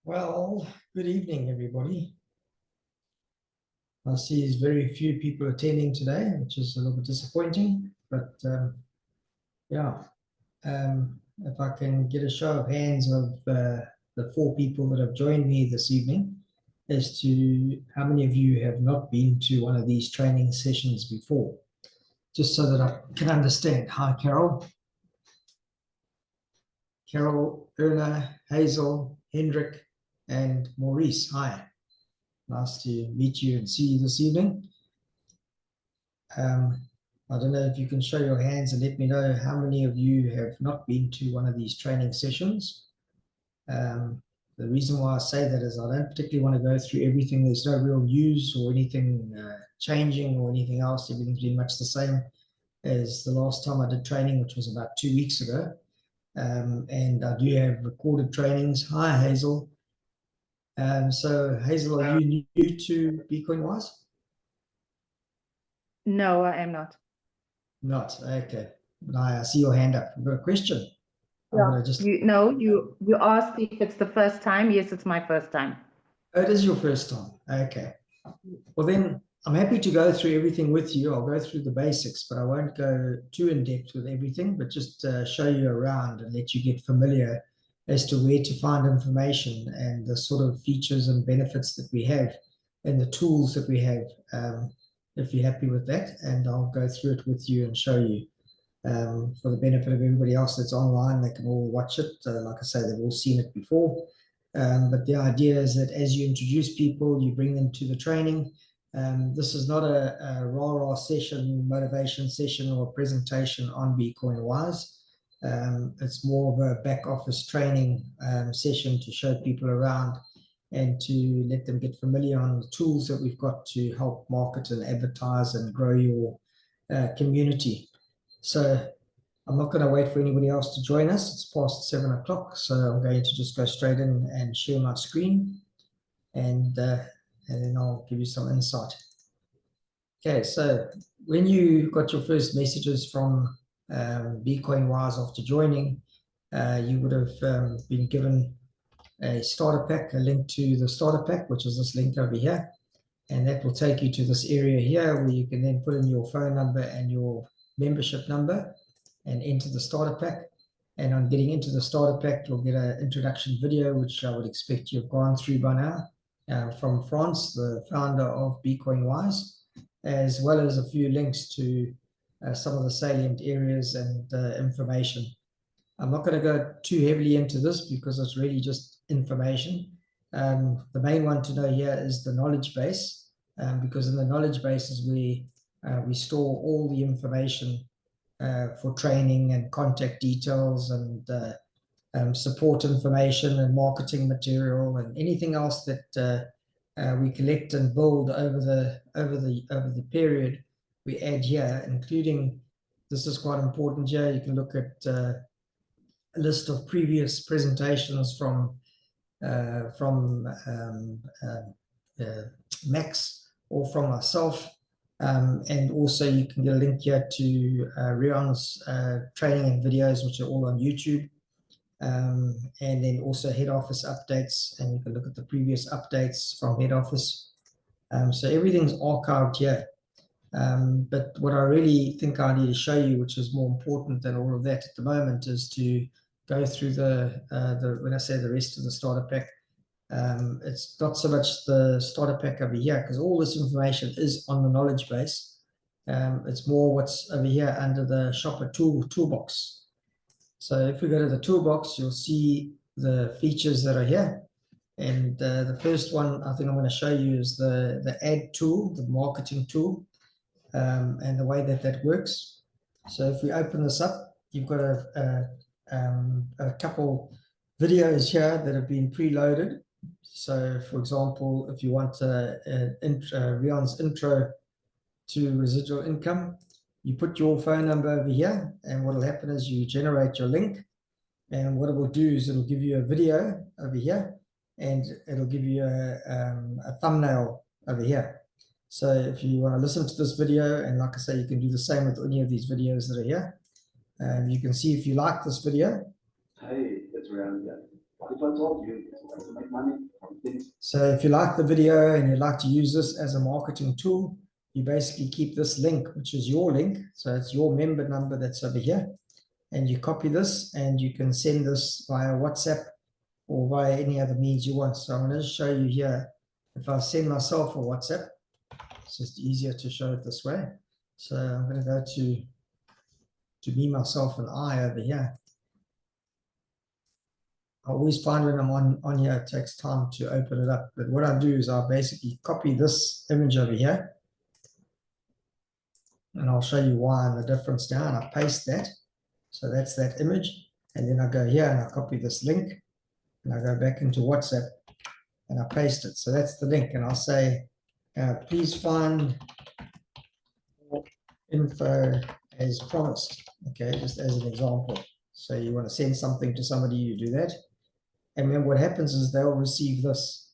Well, good evening, everybody. I see there's very few people attending today, which is a little bit disappointing, but yeah, if I can get a show of hands of the four people that have joined me this evening as to how many of you have not been to one of these training sessions before, just so that I can understand. Hi, Carol. Carol, Erna, Hazel, Hendrik, and Maurice. Hi. Nice to meet you and see you this evening. I don't know if you can show your hands and let me know how many of you have not been to one of these training sessions. The reason why I say that is I don't particularly want to go through everything. There's no real news or anything changing or anything else. Everything's been much the same as the last time I did training, which was about 2 weeks ago. And I do have recorded trainings. Hi, Hazel. So Hazel, are you new to Bitcoin Wise? No, I am not. Not, okay. But I see your hand up. You've got a question? Yeah. You asked if it's the first time. Yes, it's my first time. Oh, it is your first time. Okay. Well, then I'm happy to go through everything with you. I'll go through the basics, but I won't go too in depth with everything, but just show you around and let you get familiar as to where to find information and the sort of features and benefits that we have and the tools that we have, if you're happy with that. And I'll go through it with you and show you. For the benefit of everybody else that's online, they can all watch it. Like I say, they've all seen it before. But the idea is that as you introduce people, you bring them to the training. This is not a rah-rah session, motivation session, or a presentation on Bitcoin Wise. It's more of a back office training session to show people around and to let them get familiar on the tools that we've got to help market and advertise and grow your community. So I'm not going to wait for anybody else to join us. It's past 7 o'clock, so I'm going to just go straight in and share my screen, and then I'll give you some insight. Okay, so when you got your first messages from Bitcoin Wise after joining, you would have been given a starter pack, a link to the starter pack, which is this link over here. And that will take you to this area here where you can then put in your phone number and your membership number and enter the starter pack. And on getting into the starter pack, you'll get an introduction video, which I would expect you've gone through by now, from France, the founder of Bitcoin Wise, as well as a few links to some of the salient areas and information. I'm not going to go too heavily into this because it's really just information. The main one to know here is the knowledge base, because in the knowledge base is where we store all the information for training and contact details and support information and marketing material and anything else that we collect and build over the period we add here, including, this is quite important here, you can look at a list of previous presentations from Max or from myself. And also you can get a link here to Rion's training and videos, which are all on YouTube. And then also head office updates, and you can look at the previous updates from head office. So everything's archived here. But what I really think I need to show you, which is more important than all of that at the moment, is to go through when I say the rest of the starter pack. It's not so much the starter pack over here, because all this information is on the knowledge base. It's more what's over here under the shopper toolbox. So if we go to the toolbox, you'll see the features that are here. And the first one I think I'm going to show you is the ad tool, the marketing tool, and the way that works. So if we open this up, you've got a couple videos here that have been preloaded. So for example, if you want Rion's intro to residual income, you put your phone number over here, and what will happen is you generate your link, and what it will do is it'll give you a video over here, and it'll give you a thumbnail over here. So if you want to listen to this video, and like I say, you can do the same with any of these videos that are here. You can see if you like this video. Hey, it's around again. If I told you to make money from things. So if you like the video and you'd like to use this as a marketing tool, you basically keep this link, which is your link. So it's your member number that's over here. And you copy this and you can send this via WhatsApp or via any other means you want. So I'm going to show you here. If I send myself a WhatsApp, it's just easier to show it this way. So I'm going to go to me, myself, and I over here. I always find when I'm on here, it takes time to open it up. But what I do is I basically copy this image over here. And I'll show you why and the difference now. And I paste that. So that's that image. And then I go here and I copy this link. And I go back into WhatsApp and I paste it. So that's the link. And I'll say, please find info as promised. Okay, just as an example. So you want to send something to somebody, you do that. And then what happens is they'll receive this.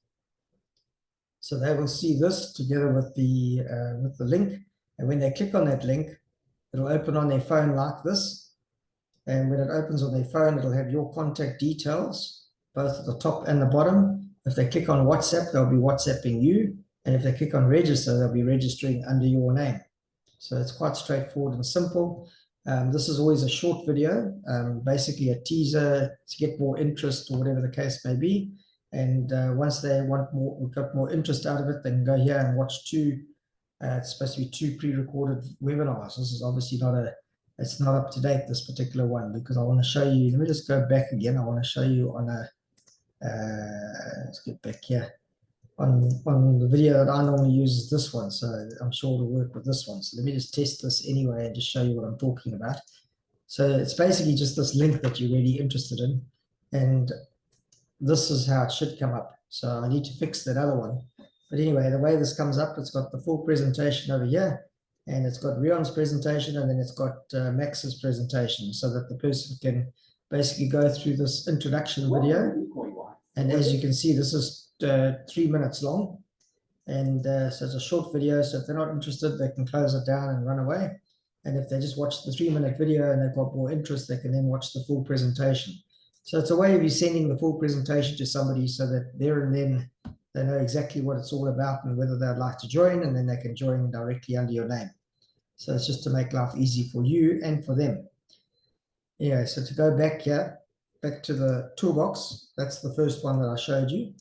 So they will see this together with the link. And when they click on that link, it'll open on their phone like this. And when it opens on their phone, it'll have your contact details, both at the top and the bottom. If they click on WhatsApp, they'll be WhatsApping you. And if they click on register, they'll be registering under your name. So it's quite straightforward and simple. This is always a short video, basically a teaser to get more interest or whatever the case may be. And once they want more, we've got more interest out of it, they can go here and watch two. It's supposed to be 2 pre-recorded webinars. This is obviously it's not up to date, this particular one, because I want to show you. Let me just go back again. I want to show you on a, let's get back here. On the video that I normally use is this one, so I'm sure it'll work with this one. So let me just test this anyway and just show you what I'm talking about. So it's basically just this link that you're really interested in, and this is how it should come up. So I need to fix that other one. But anyway, the way this comes up, it's got the full presentation over here, and it's got Rion's presentation, and then it's got Max's presentation, so that the person can basically go through this introduction video. And as you can see, this is 3 minutes long, and so it's a short video. So if they're not interested, they can close it down and run away. And if they just watch the 3-minute video and they've got more interest, they can then watch the full presentation. So it's a way of you sending the full presentation to somebody so that there and then they know exactly what it's all about and whether they'd like to join, and then they can join directly under your name. So it's just to make life easy for you and for them. Yeah, so to go back here, back to the toolbox, that's the first one that I showed you.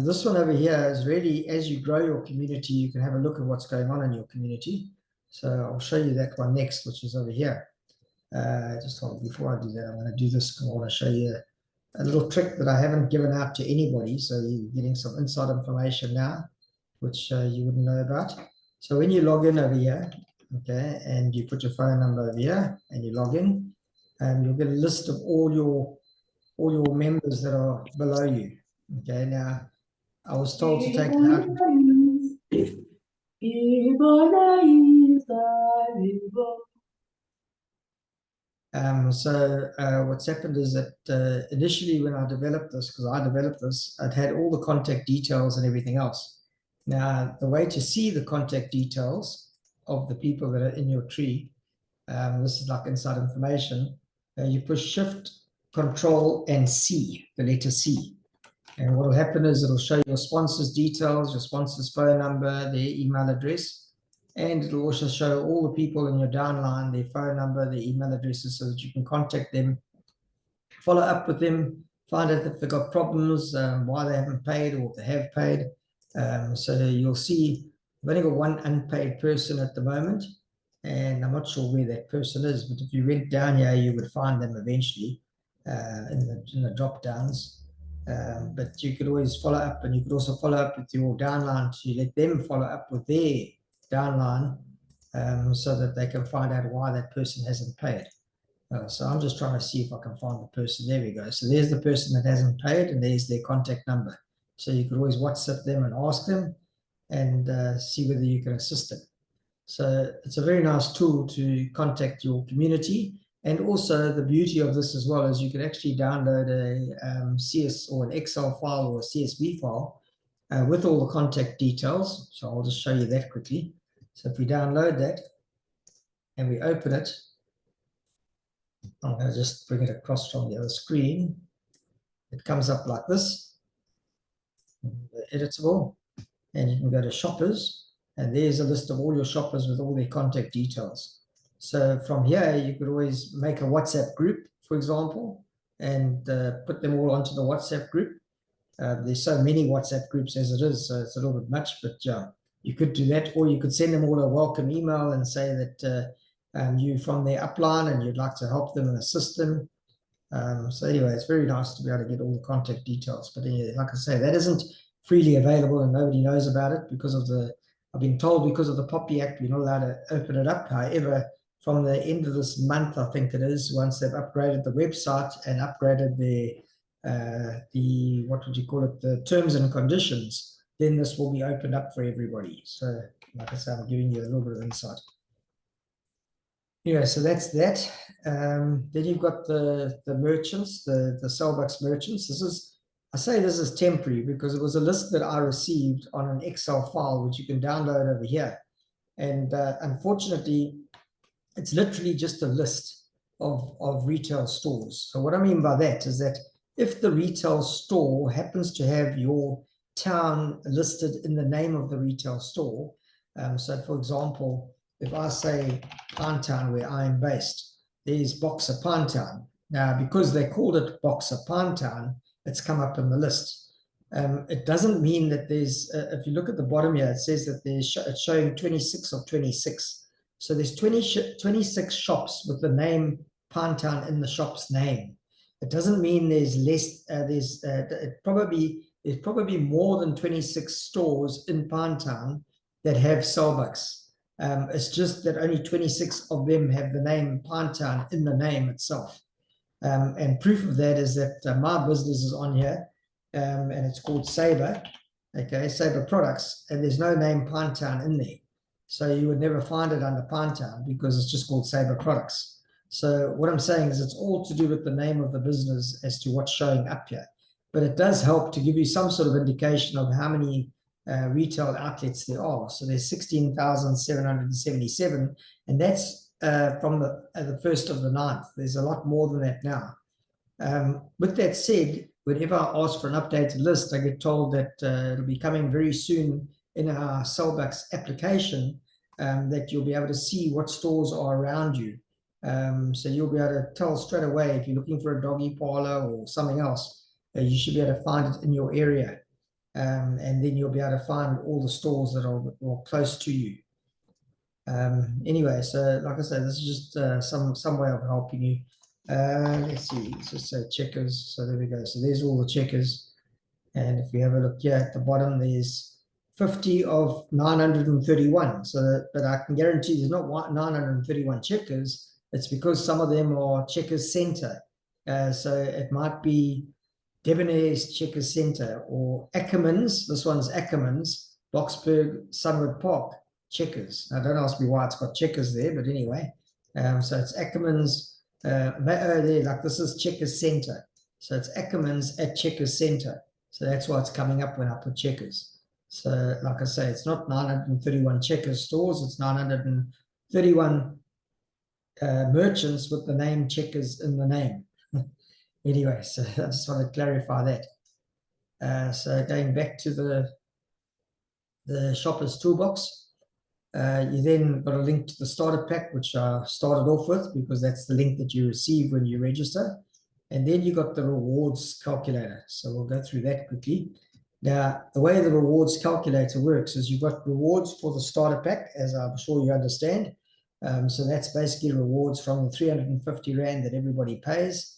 This one over here is really, as you grow your community, you can have a look at what's going on in your community. So I'll show you that one next, which is over here. Just hold, before I do that, I'm going to do this because I want to show you a little trick that I haven't given out to anybody. So you're getting some inside information now, which you wouldn't know about. So when you log in over here, okay, and you put your phone number over here and you log in, you'll get a list of all your members that are below you. Okay, now I was told to take it out. What's happened is that initially when I developed this, because I developed this, I'd had all the contact details and everything else. Now, the way to see the contact details of the people that are in your tree, this is like inside information, you push Shift, Control, and C, the letter C. And what will happen is it'll show your sponsor's details, your sponsor's phone number, their email address, and it'll also show all the people in your downline, their phone number, their email addresses, so that you can contact them, follow up with them, find out if they've got problems, why they haven't paid or if they have paid. So you'll see, I've only got one unpaid person at the moment, and I'm not sure where that person is, but if you went down here, you would find them eventually in the drop downs. But you could always follow up, and you could also follow up with your downline to let them follow up with their downline, so that they can find out why that person hasn't paid. So I'm just trying to see if I can find the person. There we go. So there's the person that hasn't paid, and there's their contact number. So you could always WhatsApp them and ask them and see whether you can assist them. So it's a very nice tool to contact your community. And also the beauty of this as well is you can actually download a CS or an Excel file or a CSV file with all the contact details. So I'll just show you that quickly. So if we download that and we open it, I'm going to just bring it across from the other screen. it comes up like this, editable, and you can go to shoppers, and there's a list of all your shoppers with all their contact details. So from here, you could always make a WhatsApp group, for example, and put them all onto the WhatsApp group. There's so many WhatsApp groups as it is, so it's a little bit much, but yeah, you could do that, or you could send them all a welcome email and say that you're from their upline and you'd like to help them and assist them. So anyway, it's very nice to be able to get all the contact details. But anyway, like I say, that isn't freely available and nobody knows about it because of I've been told because of the Poppy Act, we're not allowed to open it up. However, from the end of this month, I think it is, once they've upgraded the website and upgraded what would you call it, the terms and conditions, then this will be opened up for everybody. So like I say, I'm giving you a little bit of insight. Anyway, so that's that. Then you've got the merchants, the Cellbucks merchants. I say this is temporary because it was a list that I received on an Excel file, which you can download over here. And unfortunately, it's literally just a list of retail stores. So what I mean by that is that if the retail store happens to have your town listed in the name of the retail store, so for example, if I say Pinetown, where I am based, there's Boxer Pinetown. Now, because they called it Boxer Pinetown, it's come up in the list. It doesn't mean that there's, if you look at the bottom here, it says that it's showing 26 of 26. So there's 26 shops with the name Pinetown in the shop's name. It doesn't mean there's less, there's probably more than 26 stores in Pinetown that have Cellbucks. It's just that only 26 of them have the name Pinetown in the name itself. And proof of that is that my business is on here, and it's called Sabre, okay, Sabre Products, and there's no name Pinetown in there. So you would never find it under Pinetown because it's just called Sabre Products. So what I'm saying is it's all to do with the name of the business as to what's showing up here. But it does help to give you some sort of indication of how many retail outlets there are. So there's 16,777, and that's from the 1st of the 9th. There's a lot more than that now. With that said, whenever I ask for an updated list, I get told that it'll be coming very soon in our Cellbucks application, that you'll be able to see what stores are around you. So you'll be able to tell straight away if you're looking for a doggy parlor or something else, you should be able to find it in your area. And then you'll be able to find all the stores that are close to you. Anyway, so like I said, this is just some way of helping you. Let's see, let's just say checkers. So there we go. So there's all the checkers. And if we have a look here at the bottom, there's 50 of 931. So, but I can guarantee there's not 931 checkers. It's because some of them are Checkers Center. So it might be Debonair's Checkers Center or Ackermans. This one's Ackermans, Boxburg, Sunwood Park, Checkers. Now, don't ask me why it's got checkers there, but anyway. So it's Ackermans. There, like this is Checkers Center. So it's Ackermans at Checkers Center. So that's why it's coming up when I put Checkers. So like I say, it's not 931 Checkers stores, it's 931 merchants with the name Checkers in the name. Anyway, so I just want to clarify that. So going back to the shopper's toolbox, you then got a link to the starter pack, which I started off with because that's the link that you receive when you register. And then you got the rewards calculator. So we'll go through that quickly. Now, the way the rewards calculator works is you've got rewards for the starter pack, as I'm sure you understand. So that's basically rewards from the 350 Rand that everybody pays.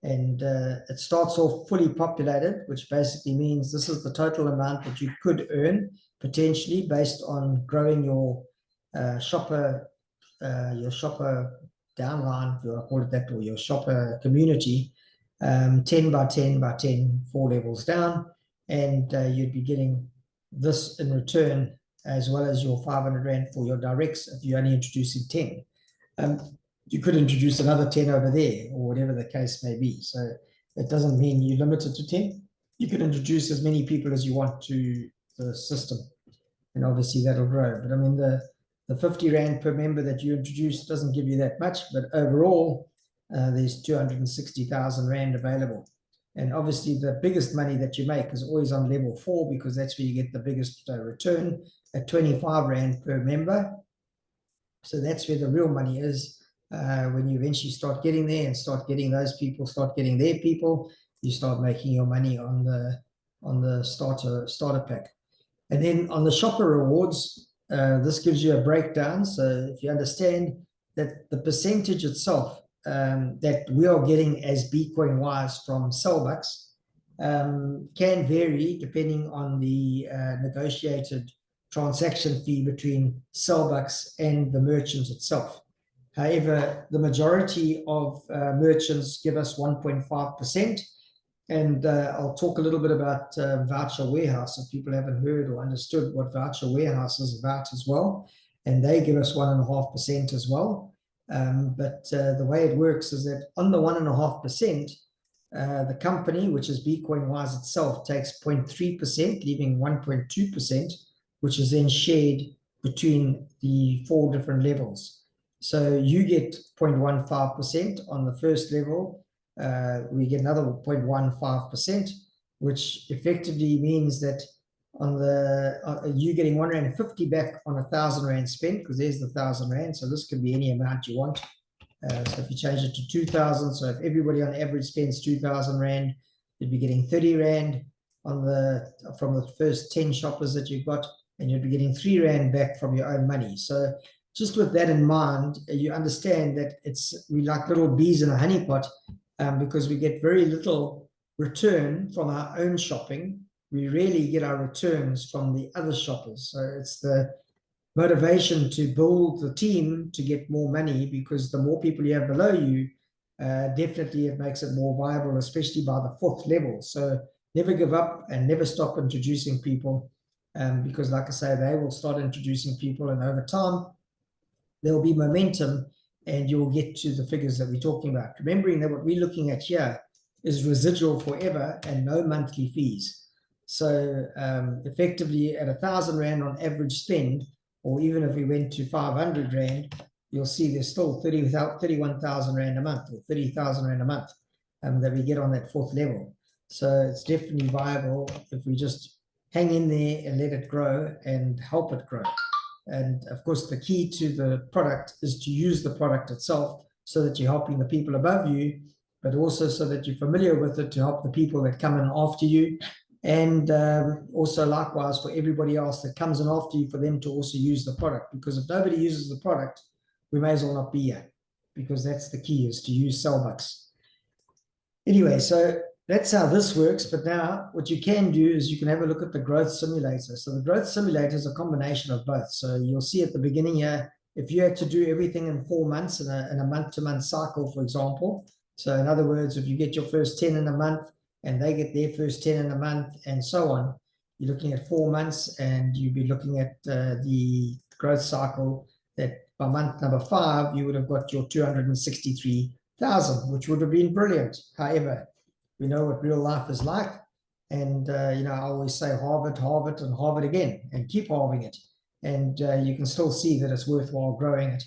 And it starts off fully populated, which basically means this is the total amount that you could earn potentially based on growing your shopper downline, if you want to call it that, or your shopper community, 10 by 10 by 10, 4 levels down. And you'd be getting this in return, as well as your 500 Rand for your directs if you're only introducing 10. You could introduce another 10 over there, or whatever the case may be. So it doesn't mean you're limited to 10. You can introduce as many people as you want to the system, and obviously that'll grow. But I mean, the 50 Rand per member that you introduce doesn't give you that much, but overall, there's 260,000 Rand available. And obviously the biggest money that you make is always on level 4, because that's where you get the biggest return at 25 Rand per member. So that's where the real money is. When you eventually start getting there and start getting those people, start getting their people, you start making your money on the starter pack. And then on the shopper rewards, this gives you a breakdown. So if you understand that the percentage itself that we are getting as Bitcoin wise from Sellbucks can vary depending on the negotiated transaction fee between Sellbucks and the merchant itself. However, the majority of merchants give us 1.5%. And I'll talk a little bit about Voucher Warehouse if people haven't heard or understood what Voucher Warehouse is about as well. And they give us 1.5% as well. But the way it works is that on the 1.5%, the company, which is Bitcoin Wise itself, takes 0.3%, leaving 1.2%, which is then shared between the 4 different levels. So you get 0.15% on the first level. We get another 0.15%, which effectively means that on the you getting 1.50 Rand back on 1,000 Rand spent, because there's the 1,000 Rand. So this could be any amount you want. So if you change it to 2,000, so if everybody on average spends 2,000 Rand, you'd be getting 30 Rand on from the first 10 shoppers that you've got, and you'd be getting 3 Rand back from your own money. So just with that in mind, you understand that we like little bees in a honeypot, because we get very little return from our own shopping. We rarely get our returns from the other shoppers. So it's the motivation to build the team to get more money, because the more people you have below you, definitely it makes it more viable, especially by the 4th level. So never give up and never stop introducing people, because like I say, they will start introducing people, and over time there will be momentum and you'll get to the figures that we're talking about. Remembering that what we're looking at here is residual forever and no monthly fees. So effectively at 1,000 Rand on average spend, or even if we went to 500 Rand, you'll see there's still 31,000 Rand a month, or 30,000 Rand a month that we get on that 4th level. So it's definitely viable if we just hang in there and let it grow and help it grow. And of course, the key to the product is to use the product itself so that you're helping the people above you, but also so that you're familiar with it to help the people that come in after you. And also likewise for everybody else that comes in after you, for them to also use the product. Because if nobody uses the product, we may as well not be here, because that's the key, is to use Sellbucks. Anyway, so that's how this works. But now what you can do is you can have a look at the growth simulator. So the growth simulator is a combination of both. So you'll see at the beginning here, if you had to do everything in 4 months in a month-to-month cycle, for example. So in other words, if you get your first 10 in a month and they get their first 10 in a month and so on, you're looking at 4 months, and you'd be looking at the growth cycle that by month number 5, you would have got your 263,000, which would have been brilliant. However, we know what real life is like. And, you know, I always say halve it, and halve it again, and keep halving it. And you can still see that it's worthwhile growing it.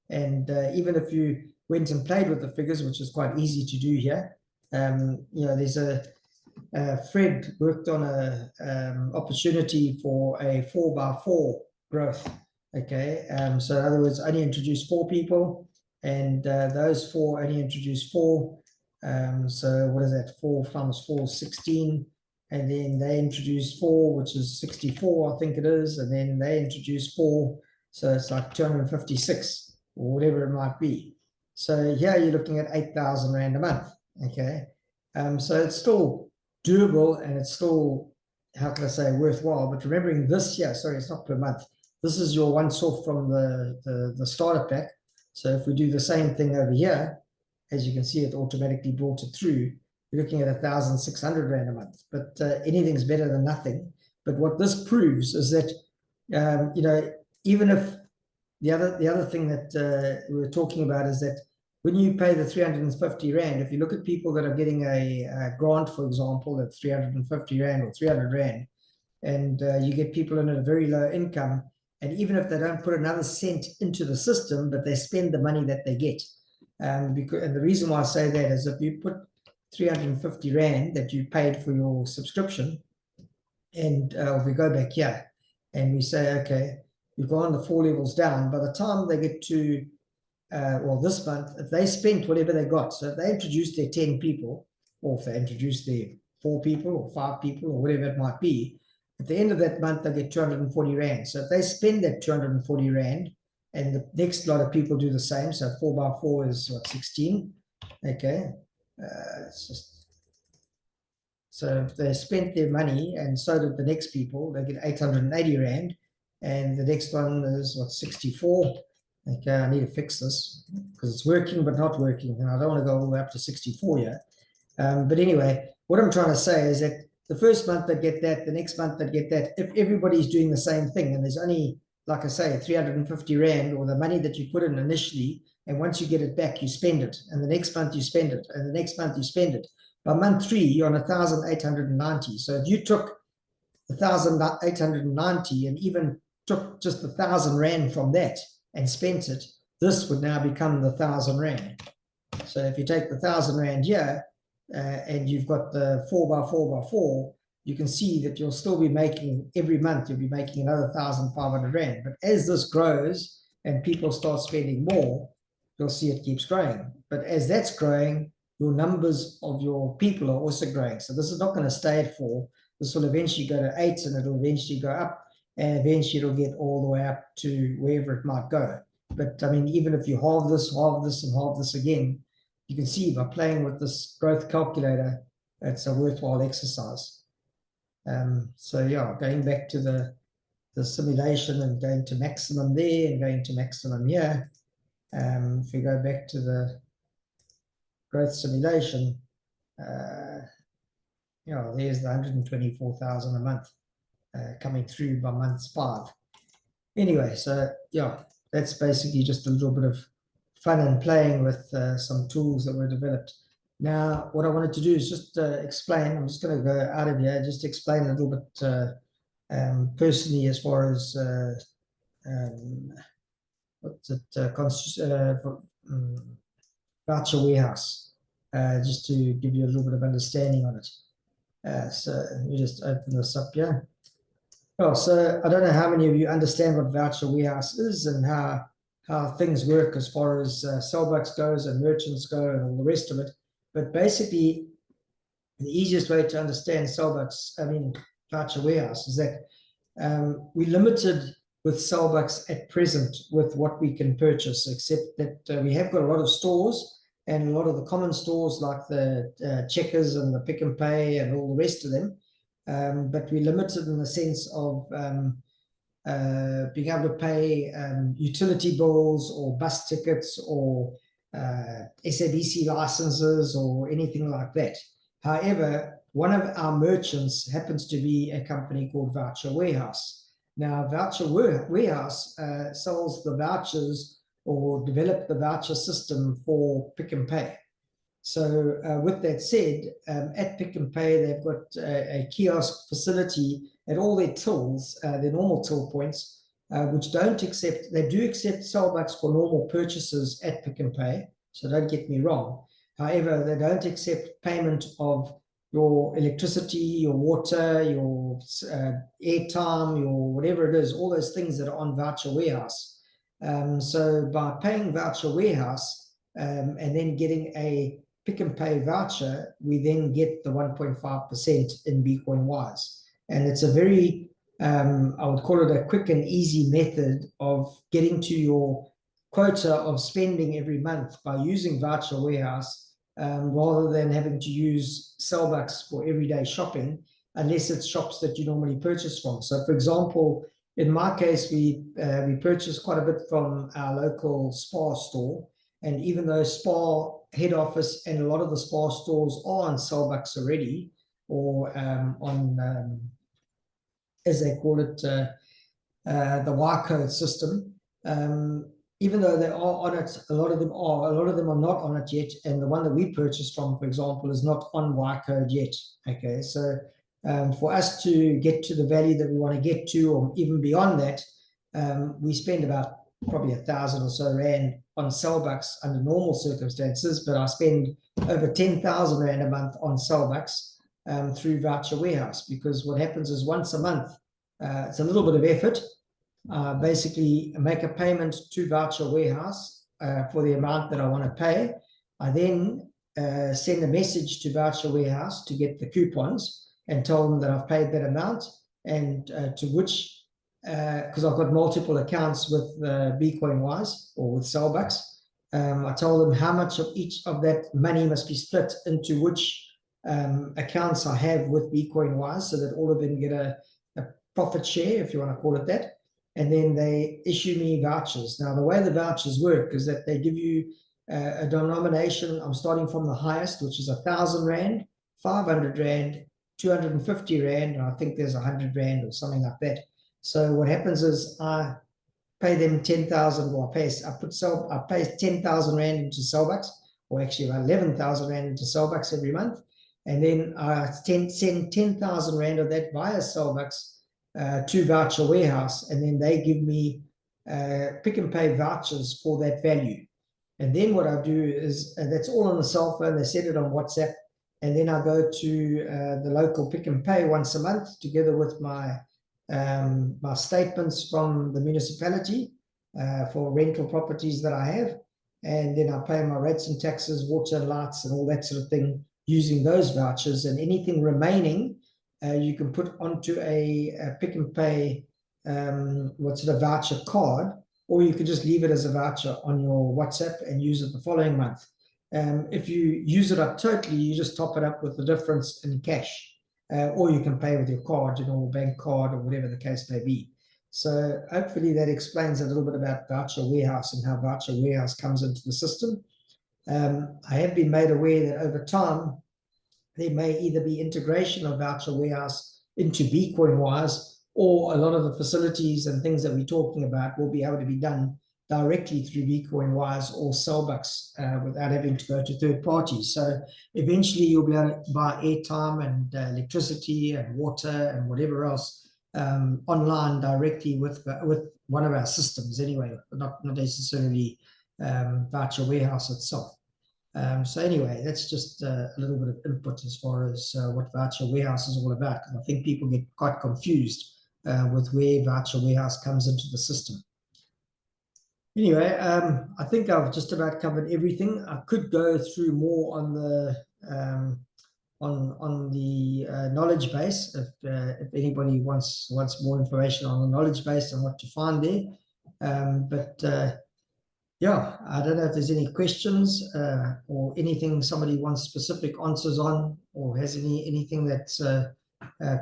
And even if you went and played with the figures, which is quite easy to do here, you know, there's Fred worked on a opportunity for a 4x4 growth. Okay, so in other words, only introduce 4 people, and those 4 only introduce 4. So what is that? 4 times 4 is 16, and then they introduce 4, which is 64, I think it is, and then they introduce 4, so it's like 256 or whatever it might be. So here you're looking at 8,000 Rand a month. Okay, so it's still doable, and it's still, how can I say, worthwhile. But remembering this year, sorry, it's not per month. This is your once off from the starter pack. So if we do the same thing over here, as you can see, it automatically brought it through. You're looking at 1,600 Rand a month, but anything's better than nothing. But what this proves is that, you know, even if the other thing that we were talking about is that when you pay the 350 Rand, if you look at people that are getting a grant, for example, at 350 Rand or 300 Rand, and you get people in at a very low income, and even if they don't put another cent into the system, but they spend the money that they get. And the reason why I say that is if you put 350 Rand that you paid for your subscription, and if we go back here and we say, okay, you've gone the 4 levels down, by the time they get to, well, this month, if they spent whatever they got, so if they introduced their 10 people, or if they introduced their 4 people or 5 people or whatever it might be, at the end of that month, they get 240 Rand. So if they spend that 240 Rand, and the next lot of people do the same, so 4 by 4 is what, 16? Okay, it's just, so if they spent their money and so did the next people, they get 880 Rand, and the next one is what, 64? Okay, I need to fix this because it's working but not working, and I don't want to go all the way up to 64 here. But anyway, what I'm trying to say is that the first month they get that, the next month they get that. If everybody's doing the same thing, and there's only, like I say, 350 Rand, or the money that you put in initially, and once you get it back, you spend it, and the next month you spend it, and the next month you spend it. By month 3, you're on 1,890. So if you took 1,890 and even took just 1,000 Rand from that and spent it, this would now become the 1,000 Rand. So if you take the 1,000 Rand here, and you've got the 4 by 4 by 4, you can see that you'll still be making, every month you'll be making another 1,500 Rand. But as this grows and people start spending more, you'll see it keeps growing. But as that's growing, your numbers of your people are also growing. So this is not going to stay at 4. This will eventually go to 8, and it'll eventually go up, and eventually it'll get all the way up to wherever it might go. But I mean, even if you halve this, and halve this again, you can see by playing with this growth calculator, it's a worthwhile exercise. So yeah, going back to the simulation and going to maximum there and going to maximum here. If we go back to the growth simulation, you know, there's the 124,000 a month coming through by month 5. Anyway, so yeah, that's basically just a little bit of fun and playing with some tools that were developed. Now, what I wanted to do is just explain. I'm just going to go out of here, just explain a little bit personally as far as what's it, voucher warehouse, just to give you a little bit of understanding on it. So let me just open this up here. Well, so I don't know how many of you understand what voucher warehouse is and how things work as far as Sellbucks goes and merchants go and all the rest of it. But basically, the easiest way to understand Sellbucks, I mean, voucher warehouse, is that we're limited with Sellbucks at present with what we can purchase, except that we have got a lot of stores, and a lot of the common stores like the Checkers and the Pick and Pay and all the rest of them. But we're limited in the sense of being able to pay utility bills or bus tickets or SABC licenses or anything like that. However, one of our merchants happens to be a company called Voucher Warehouse. Now, Voucher Warehouse sells the vouchers or developed the voucher system for Pick and Pay. So with that said, at Pick and Pay, they've got a kiosk facility at all their tills, their normal till points, which don't accept, they do accept Sellbucks for normal purchases at Pick and Pay, so don't get me wrong. However, they don't accept payment of your electricity, your water, your airtime, your whatever it is, all those things that are on Voucher Warehouse. So by paying Voucher Warehouse and then getting a Pick and Pay voucher, we then get the 1.5% in Bitcoin Wise. And it's a very, I would call it a quick and easy method of getting to your quota of spending every month by using Voucher Warehouse, rather than having to use Sellbucks for everyday shopping, unless it's shops that you normally purchase from. So for example, in my case, we purchase quite a bit from our local Spar store. And even though Spar head office and a lot of the Spar stores are on Sellbucks already, or on, as they call it, the Y-code system, even though they are on it, a lot of them are not on it yet. And the one that we purchased from, for example, is not on Y-code yet. Okay, so for us to get to the value that we want to get to, or even beyond that, we spend about probably 1,000 or so rand on Cellbucks under normal circumstances, but I spend over 10,000 rand a month on Cellbucks through Voucher Warehouse, because what happens is once a month, it's a little bit of effort. Basically make a payment to Voucher Warehouse for the amount that I want to pay. I then send a message to Voucher Warehouse to get the coupons and tell them that I've paid that amount, and to which, because I've got multiple accounts with BcoinWise or with Cellbucks, I tell them how much of each of that money must be split into which accounts I have with BcoinWise, so that all of them get a profit share, if you want to call it that. And then they issue me vouchers. Now, the way the vouchers work is that they give you a denomination. I'm starting from the highest, which is 1,000 rand, 500 rand, 250 rand, and I think there's 100 rand or something like that. So what happens is I pay them 10,000, or I pay 10,000 rand into Cellbucks, or actually about 11,000 rand into Cellbucks every month, and then I send 10,000 rand of that via Cellbucks to Voucher Warehouse, and then they give me Pick n Pay vouchers for that value. And then what I do is, that's all on the cell phone, they send it on WhatsApp, and then I go to the local Pick n Pay once a month, together with my my statements from the municipality for rental properties that I have, and then I pay my rates and taxes, water, lights, and all that sort of thing using those vouchers, and anything remaining you can put onto a Pick n Pay what's it, a voucher card, or you could just leave it as a voucher on your WhatsApp and use it the following month. If you use it up totally, you just top it up with the difference in cash, or you can pay with your card, your normal bank card, or whatever the case may be. So hopefully that explains a little bit about Voucher Warehouse and how Voucher Warehouse comes into the system. I have been made aware that over time, there may either be integration of Voucher Warehouse into BcoinWise, or a lot of the facilities and things that we're talking about will be able to be done directly through BcoinWise or Cellbucks without having to go to third parties. So eventually you'll be able to buy airtime and electricity and water and whatever else online directly with one of our systems anyway, not necessarily Voucher Warehouse itself. So anyway, that's just a little bit of input as far as what Voucher Warehouse is all about, because I think people get quite confused with where Voucher Warehouse comes into the system. Anyway, I think I've just about covered everything. I could go through more on the knowledge base if anybody wants more information on the knowledge base and what to find there. Yeah, I don't know if there's any questions or anything somebody wants specific answers on, or has anything that's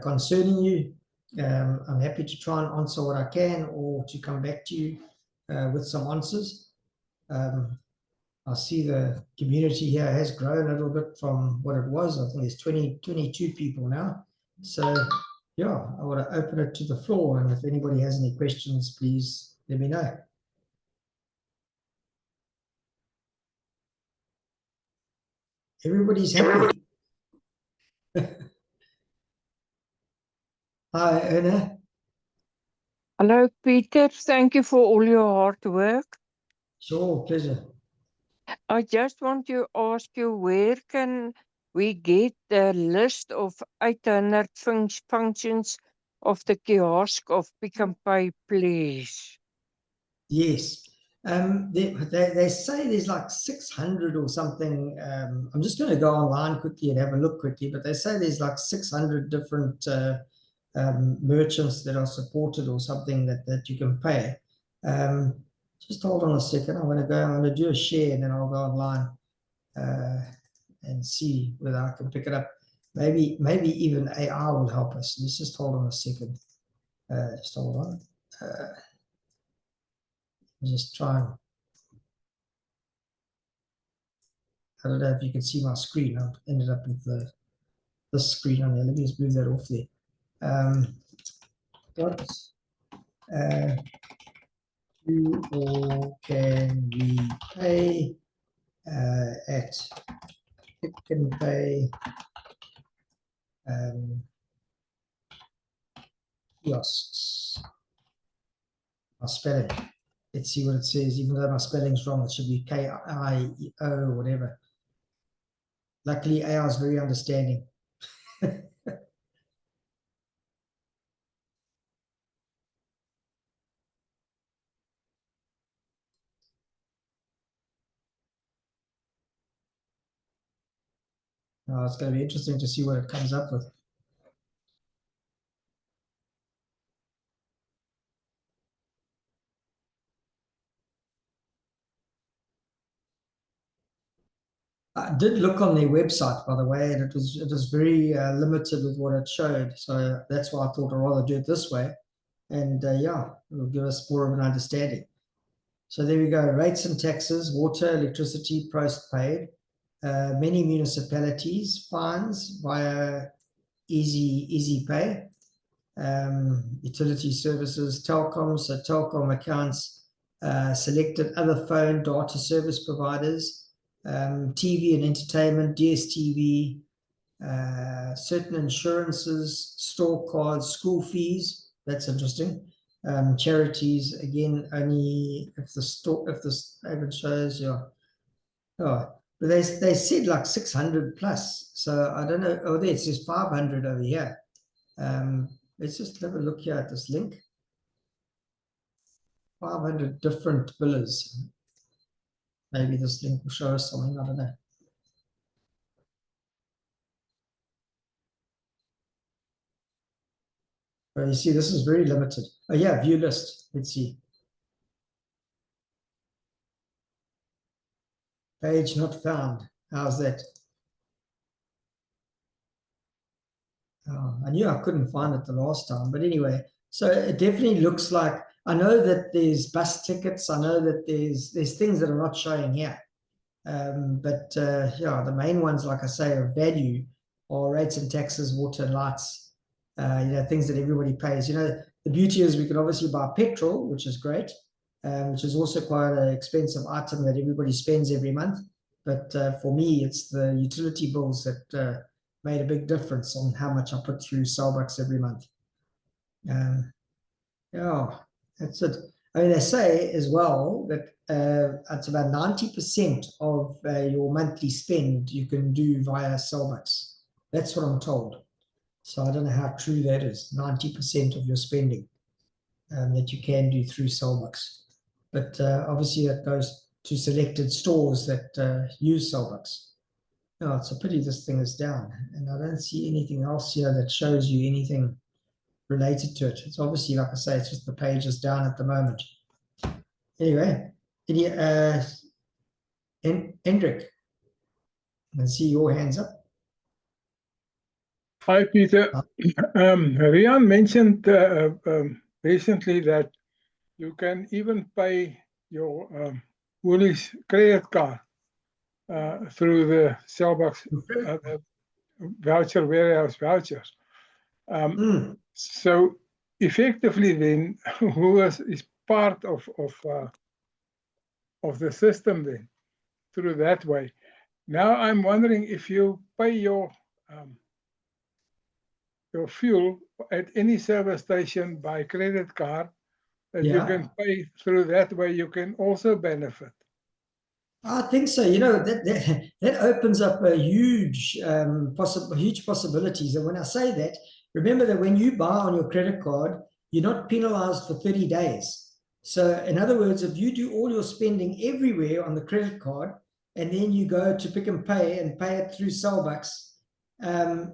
concerning you. I'm happy to try and answer what I can, or to come back to you with some answers. I see the community here has grown a little bit from what it was. I think there's 22 people now. So yeah, I want to open it to the floor, and if anybody has any questions, please let me know. Everybody's happy. Hi, Erna. Hello, Peter. Thank you for all your hard work. Sure, pleasure. I just want to ask you, where can we get the list of 800 functions of the kiosk of Pick n Pay, please? Yes. They say there's like 600 or something. I'm just going to go online quickly and have a look quickly, but they say there's like 600 different merchants that are supported or something that you can pay. Just hold on a second. I'm going to do a share, and then I'll go online and see whether I can pick it up. Maybe even AI will help us. Let's just hold on a second. Just hold on. Just try and, I don't know if you can see my screen. I've ended up with this screen on there. Let me just move that off there. What do or can we pay at Pick n Pay kiosks? I'll spell it. Let's see what it says. Even though my spelling's wrong, it should be K-I-E-O or whatever. Luckily, AI is very understanding. It's going to be interesting to see what it comes up with. I did look on their website, by the way, and it was very limited with what it showed. So that's why I thought I'd rather do it this way. And yeah, it'll give us more of an understanding. So there we go. Rates and taxes, water, electricity, postpaid. Many municipalities, fines via easy pay. Utility services, telecom, so telecom accounts, selected other phone data service providers, TV and entertainment, DSTV, certain insurances, store cards, school fees. That's interesting. Charities, again, only if this average shows, yeah. Oh, but they said like 600 plus. So I don't know. Oh, there it says 500 over here. Let's just have a look here at this link. 500 different billers. Maybe this link will show us something, I don't know. Oh, you see, this is very limited. Oh yeah, view list. Let's see. Page not found. How's that? Oh, I knew I couldn't find it the last time, but anyway, so it definitely looks like, I know that there's bus tickets. I know that there's things that are not showing here. But yeah, the main ones, like I say, of value are rates and taxes, water and lights, things that everybody pays. The beauty is we can obviously buy petrol, which is great, which is also quite an expensive item that everybody spends every month. But for me, it's the utility bills that made a big difference on how much I put through Starbucks every month. Yeah, that's it. I mean, they say as well that it's about 90% of your monthly spend you can do via Starbucks. That's what I'm told. So I don't know how true that is. 90% of your spending that you can do through Starbucks. But obviously that goes to selected stores that use Starbucks. No, it's a pity this thing is down. And I don't see anything else here that shows you anything related to it. It's obviously, like I say, it's just the page is down at the moment. Anyway, Hendrik, I can see your hands up. Hi, Peter. Rian mentioned recently that you can even pay your Woolies credit card through the Starbucks warehouse vouchers. So effectively, then, Woolworths is part of the system then through that way. Now I'm wondering if you pay your fuel at any service station by credit card, that you can pay through that way, you can also benefit. I think so. That opens up a huge possibilities. And when I say that, remember that when you buy on your credit card, you're not penalized for 30 days. So in other words, if you do all your spending everywhere on the credit card, and then you go to Pick and Pay it through Starbucks,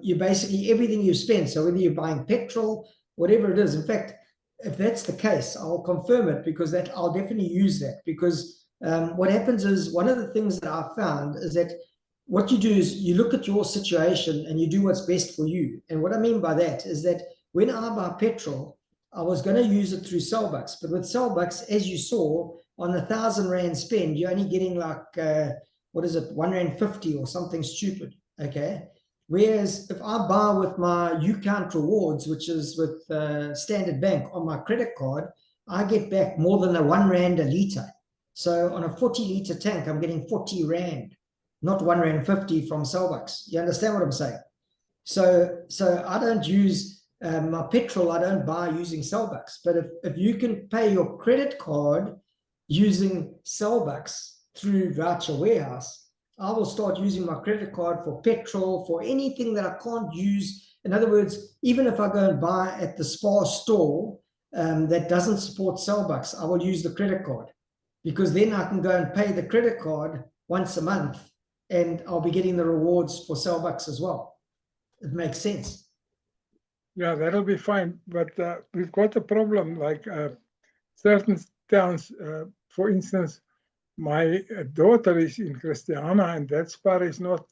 you basically, everything you spend. So whether you're buying petrol, whatever it is. In fact, if that's the case, I'll confirm it, because I'll definitely use that, because what happens is, one of the things that I've found is that what you do is you look at your situation and you do what's best for you. And what I mean by that is that when I buy petrol, I was going to use it through Starbucks, but with Starbucks, as you saw, on 1,000 Rand spend, you're only getting like, what is it, 1 Rand 50 or something stupid, okay? Whereas if I buy with my UCount rewards, which is with Standard Bank on my credit card, I get back more than 1 Rand a litre. So on a 40-litre tank, I'm getting 40 Rand, not 1 Rand 50 from Starbucks. You understand what I'm saying? So I don't use my petrol, I don't buy using Starbucks. But if you can pay your credit card using Sellbucks through Voucher Warehouse, I will start using my credit card for petrol, for anything that I can't use. In other words, even if I go and buy at the Spar store that doesn't support Sellbucks, I will use the credit card, because then I can go and pay the credit card once a month and I'll be getting the rewards for Sellbucks as well. It makes sense. Yeah, that'll be fine. But we've got a problem, like certain towns, for instance, my daughter is in Christiana, and that Spar is not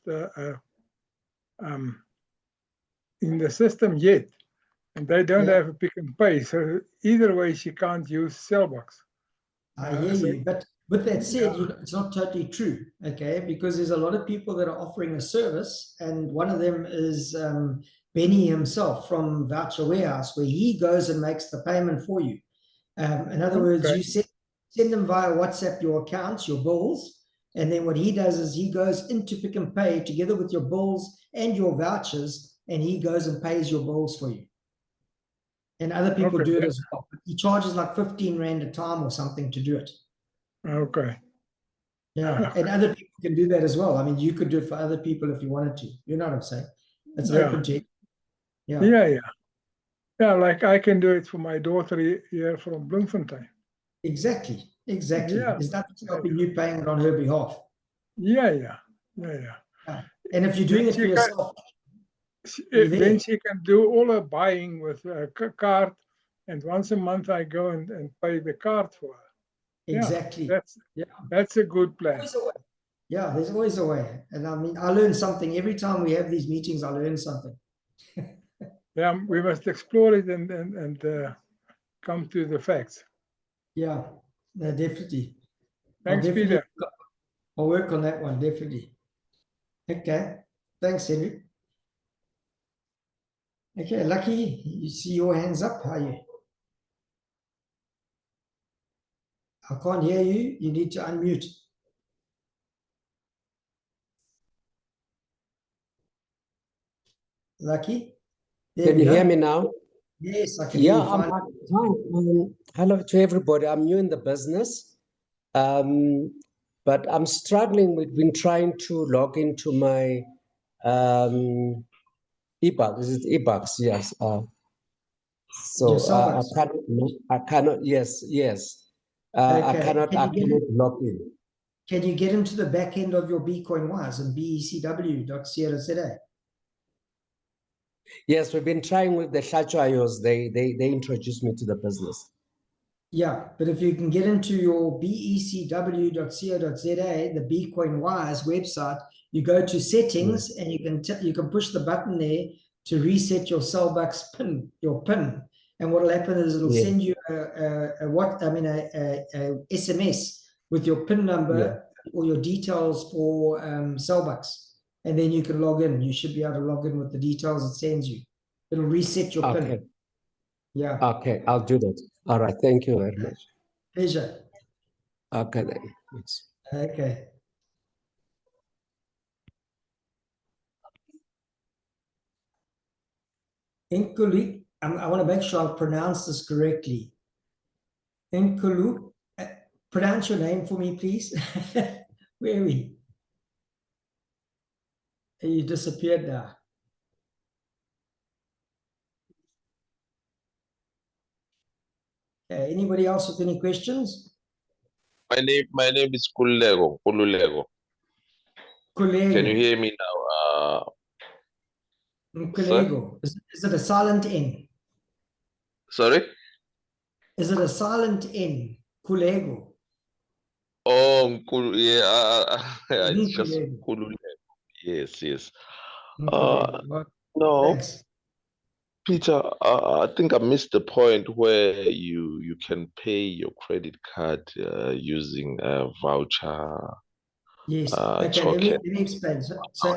in the system yet. And they don't have a Pick and Pay. So either way, she can't use Sellbucks. I hear you, but with that said, it's not totally true, okay? Because there's a lot of people that are offering a service, and one of them is Benny himself from Voucher Warehouse, where he goes and makes the payment for you. In other words, you send them via WhatsApp your accounts, your bills, and then what he does is he goes into Pick and Pay together with your bills and your vouchers, and he goes and pays your bills for you. And other people do it as well. He charges like 15 Rand a time or something to do it. Okay. Yeah, and other people can do that as well. I mean, you could do it for other people if you wanted to. You know what I'm saying? It's open to it. Yeah. Yeah, like I can do it for my daughter here from Bloemfontein. Exactly. Yeah. There's nothing stopping you paying it on her behalf. Yeah. And if you're doing it for yourself, then she can do all her buying with a card, and once a month I go and pay the card for her. Exactly. That's a good plan. Yeah, there's always a way. And I mean, I learn something every time we have these meetings. I learn something. Yeah, we must explore it and come to the facts. Yeah, no, definitely. Thanks, Peter. I'll work on that one, definitely. Okay, thanks, Henry. Okay, Lucky, you see your hands up. How are you? I can't hear you. You need to unmute. Lucky? Can you hear me now? Yes, I can hear you fine. Hello to everybody. I'm new in the business, but I'm struggling. We've been trying to log into my eBucks. Is it eBucks? Yes. I cannot. Yes. Okay. I cannot log in. Can you get into the back end of your Bitcoin Wise and becw.co.za? Yes, we've been trying with the Shachayos. They introduced me to the business. Yeah, but if you can get into your becw.co.za, the Bitcoin Wise website, you go to settings and you can push the button there to reset your Sellbucks PIN, your PIN. And what will happen is it'll send you a SMS with your PIN number or your details for Sellbucks. And then you can log in. You should be able to log in with the details it sends you. It'll reset your PIN. Yeah. Okay, I'll do that. All right. Thank you very much. Pleasure. Okay then. Thanks. Okay. Inkulu, I want to make sure I pronounce this correctly. Inkulu, pronounce your name for me, please. Where are we? You disappeared now. Anybody else with any questions? My name is Kulego. Kulego. Can you hear me now? Kulego. Is it a silent N? Sorry? Is it a silent N? Kulego. Oh, it's just Kulego. Kulego. Yes. Well, no, thanks. Peter, I think I missed the point where you can pay your credit card using a voucher. Yes. Okay. Let me explain. So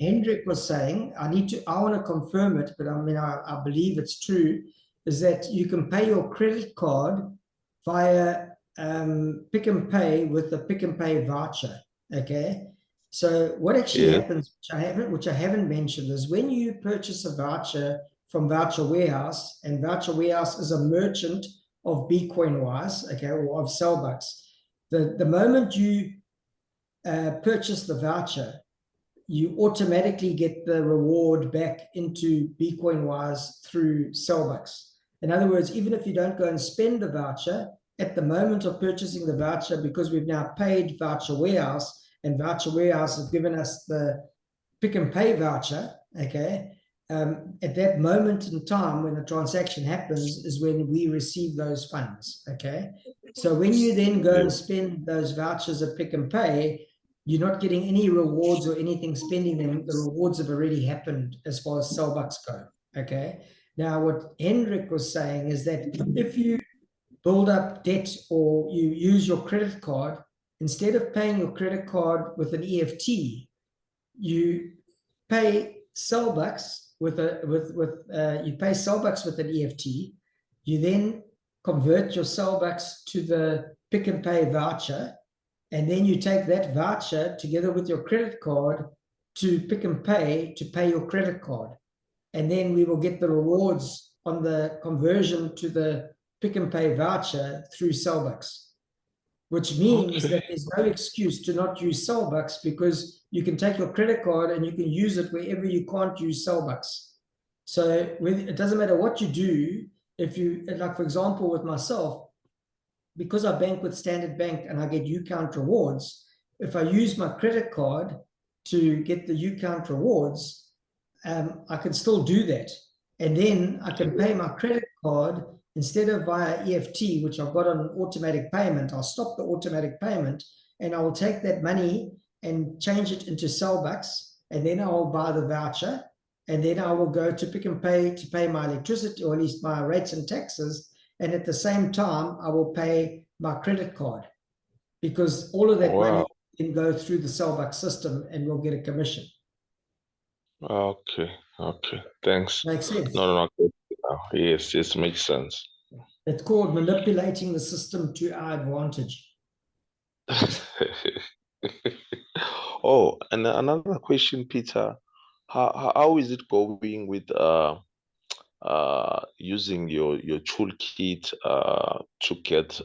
Hendrik was saying, I want to confirm it, but I mean, I believe it's true, is that you can pay your credit card via Pick and Pay with the Pick and Pay voucher. Okay. So what actually happens, which I haven't mentioned, is when you purchase a voucher from Voucher Warehouse, and Voucher Warehouse is a merchant of Bitcoin Wise, okay, or of Sellbucks. The moment you purchase the voucher, you automatically get the reward back into BcoinWise through Sellbucks. In other words, even if you don't go and spend the voucher, at the moment of purchasing the voucher, because we've now paid Voucher Warehouse, and Voucher Warehouse has given us the Pick and Pay voucher, okay, at that moment in time when the transaction happens is when we receive those funds, okay? So when you then go and spend those vouchers at Pick and Pay, you're not getting any rewards or anything spending them. The rewards have already happened as far as Sellbucks go, okay? Now, what Hendrik was saying is that if you build up debt or you use your credit card, instead of paying your credit card with an EFT, you pay Sellbucks with Sellbucks with an EFT. You then convert your Sellbucks to the Pick and Pay voucher, and then you take that voucher together with your credit card to Pick and pay your credit card. And then we will get the rewards on the conversion to the Pick and Pay voucher through Sellbucks, which means that there's no excuse to not use Sellbucks, because you can take your credit card and you can use it wherever you can't use Sellbucks. So it doesn't matter what you do. If you, like for example, with myself, because I bank with Standard Bank and I get U-Count rewards, if I use my credit card to get the U-Count rewards, I can still do that. And then I can pay my credit card instead of via EFT, which I've got on automatic payment. I'll stop the automatic payment and I will take that money and change it into Sellbucks, and then I will buy the voucher, and then I will go to Pick and Pay to pay my electricity, or at least my rates and taxes. And at the same time, I will pay my credit card, because all of that money can go through the Sellbucks system and we'll get a commission. Okay, thanks. Makes sense? No. Yes, it makes sense. It's called manipulating the system to our advantage. Oh, and another question, Peter. How is it going with using your toolkit to get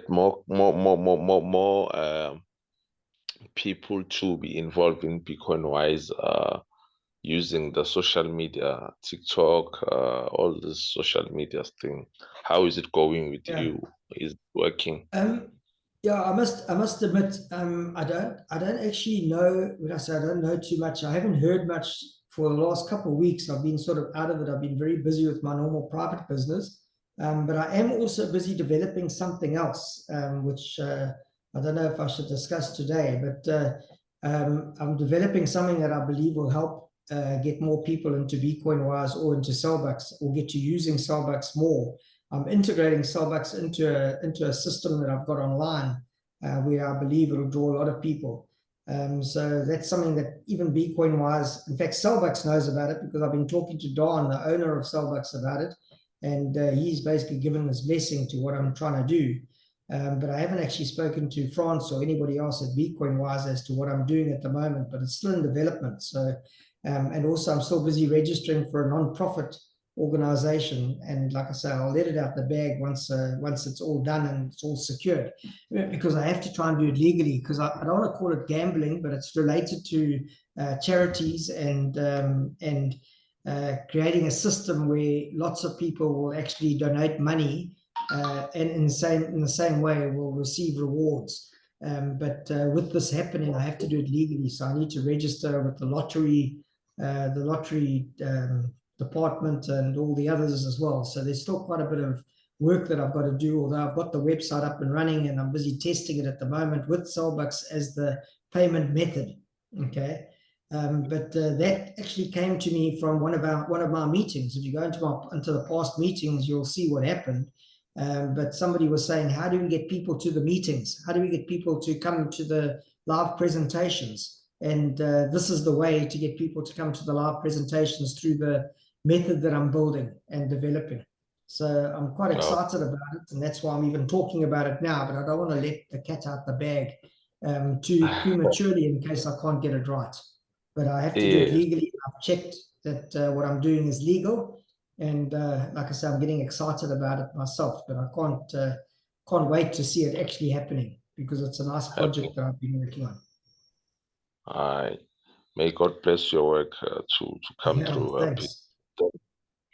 more people to be involved in BcoinWise, using the social media, TikTok, all this social media thing? How is it going with you? Is it working? Yeah, I must admit, I don't actually know. When I say I don't know too much, I haven't heard much for the last couple of weeks. I've been sort of out of it. I've been very busy with my normal private business, but I am also busy developing something else, which I don't know if I should discuss today. But I'm developing something that I believe will help get more people into BcoinWise or into Sellbucks, or get to using Sellbucks more. I'm integrating Sellbucks into a system that I've got online, where I believe it'll draw a lot of people. So that's something that even BcoinWise, in fact, Sellbucks knows about it, because I've been talking to Don, the owner of Sellbucks, about it, and he's basically given his blessing to what I'm trying to do. But I haven't actually spoken to France or anybody else at BcoinWise as to what I'm doing at the moment, but it's still in development. So, and also I'm still busy registering for a non-profit organization, and like I say, I'll let it out the bag once it's all done and it's all secured, because I have to try and do it legally, because I don't want to call it gambling, but it's related to charities and creating a system where lots of people will actually donate money, and in the same way will receive rewards. But with this happening, I have to do it legally, so I need to register with the lottery department and all the others as well. So there's still quite a bit of work that I've got to do, although I've got the website up and running and I'm busy testing it at the moment with Sellbucks as the payment method. Okay. But that actually came to me from one of my meetings. If you go into the past meetings, you'll see what happened. But somebody was saying, how do we get people to the meetings? How do we get people to come to the live presentations? And this is the way to get people to come to the live presentations, through the method that I'm building and developing. So I'm quite excited about it, and that's why I'm even talking about it now, but I don't want to let the cat out the bag too prematurely in case I can't get it right. But I have to do it legally. I've checked that what I'm doing is legal, and like I said, I'm getting excited about it myself, but I can't wait to see it actually happening because it's a nice project that I've been working on. May God bless your work to come Yeah, through. thanks.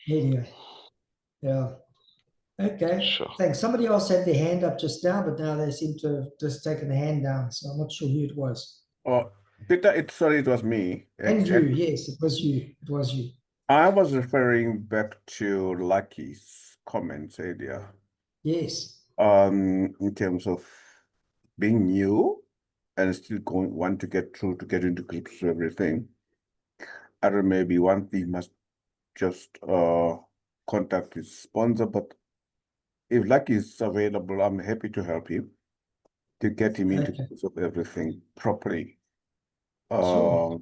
Anyway, yeah. Okay, Sure. thanks. Somebody else had their hand up just now, but now they seem to have just taken the hand down, so I'm not sure who it was. Oh, Peter, sorry, it was me. Andrew, yes, it was you. It was you. I was referring back to Lucky's comments earlier, Yes. in terms of being new and still want to get into groups to everything. I don't know, maybe one thing must just contact his sponsor, but if Lucky is available, I'm happy to help him to get him into Okay. of everything properly. Sure.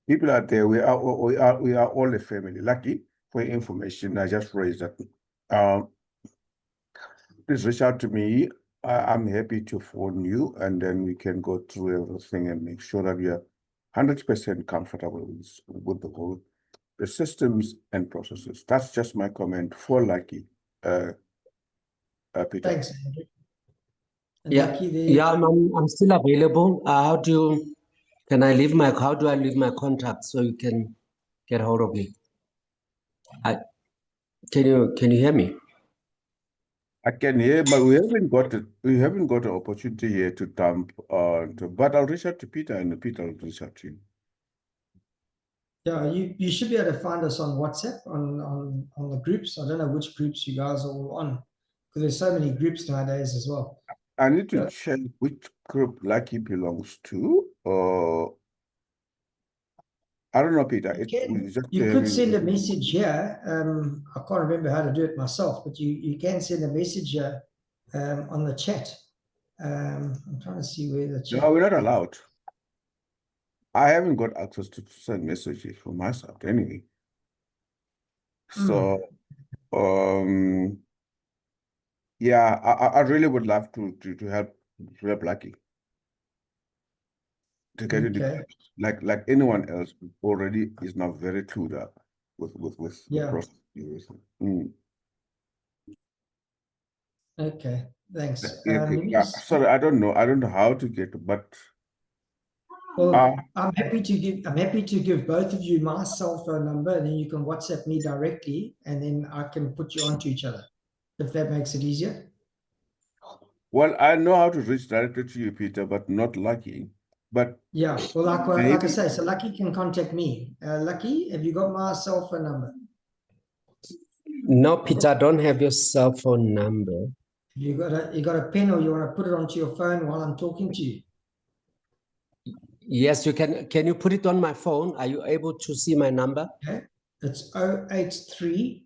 People out there, we are all a family. Lucky, for your information, I just raised that. Please reach out to me. I'm happy to phone you, and then we can go through everything and make sure that we are 100% comfortable with the systems and processes. That's just my comment for Lucky. Peter. Thanks, Andrew. And Yeah, Lucky there. yeah, I'm still available. How do I leave my contact so you can get hold of me? Can you hear me? I can hear, but we haven't got an opportunity here to dump. But I'll reach out to Peter, and Peter will reach out to you. Yeah, you should be able to find us on WhatsApp on the groups. I don't know which groups you guys are all on because there's so many groups nowadays as well. I need to check which group Lucky belongs to. I don't know, Peter. You could send a message here. I can't remember how to do it myself, but you can send a message here on the chat. I'm trying to see where the chat. No, we're not allowed. I haven't got access to send messages from my side anyway. So, yeah, I really would love to help Lucky to get into groups. Like anyone else already is now very clued up with the process. Okay, thanks. Sorry, I don't know how to get, but well, I'm happy to give both of you my cell phone number, and then you can WhatsApp me directly, and then I can put you onto each other, if that makes it easier. Well, I know how to reach directly to you, Peter, but not Lucky. But yeah, well, like I say, so Lucky can contact me. Lucky, have you got my cell phone number? No, Peter, I don't have your cell phone number. You got a pen, or you want to put it onto your phone while I'm talking to you? Yes, you can. Can you put it on my phone? Are you able to see my number? Okay, it's 083.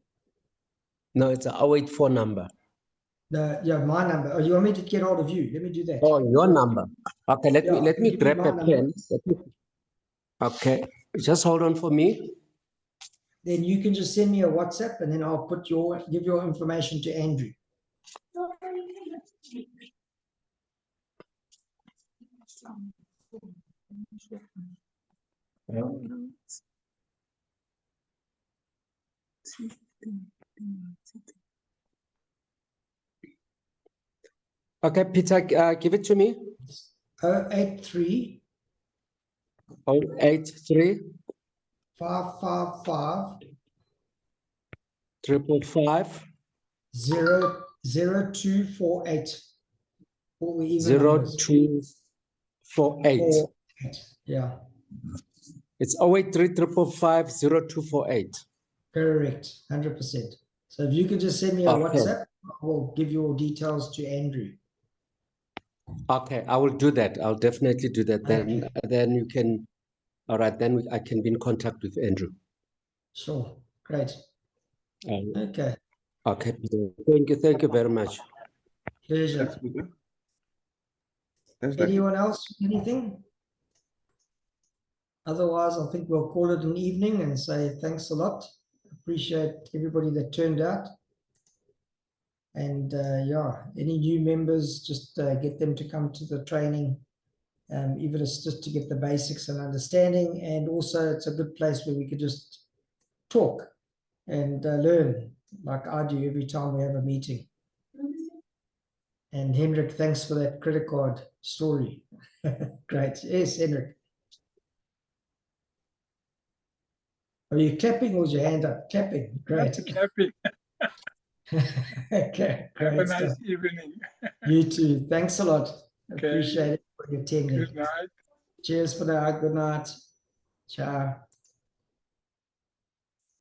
No, it's a 084 number. My number. Oh, you want me to get hold of you? Let me do that. Oh, your number. Okay, let me grab a pen. Okay, just hold on for me. Then you can just send me a WhatsApp, and then I'll give your information to Andrew. Okay, Peter, give it to me. 083 083 555 555 0248. All the even 0248. Yeah. It's 083 555 0248. Correct, 100%. So if you could just send me a WhatsApp, I will give your details to Andrew. Okay, I will do that. I'll definitely do that. Then you can. All right, then I can be in contact with Andrew. Sure, great. Okay. Okay, thank you very much. Pleasure. Anyone else? Anything? Otherwise, I think we'll call it an evening and say thanks a lot. Appreciate everybody that turned out. And yeah, any new members, just get them to come to the training, even if it's just to get the basics and understanding. And also, it's a good place where we could just talk and learn, like I do every time we have a meeting. And Hendrik, thanks for that credit card story. Great. Yes, Hendrik. Are you clapping or is your hand up? Clapping. Great. Happy. Okay, Have a great nice stuff. evening. You too. Thanks a lot. Okay. Appreciate it for your attending. Good night. Cheers for now. Good night. Ciao.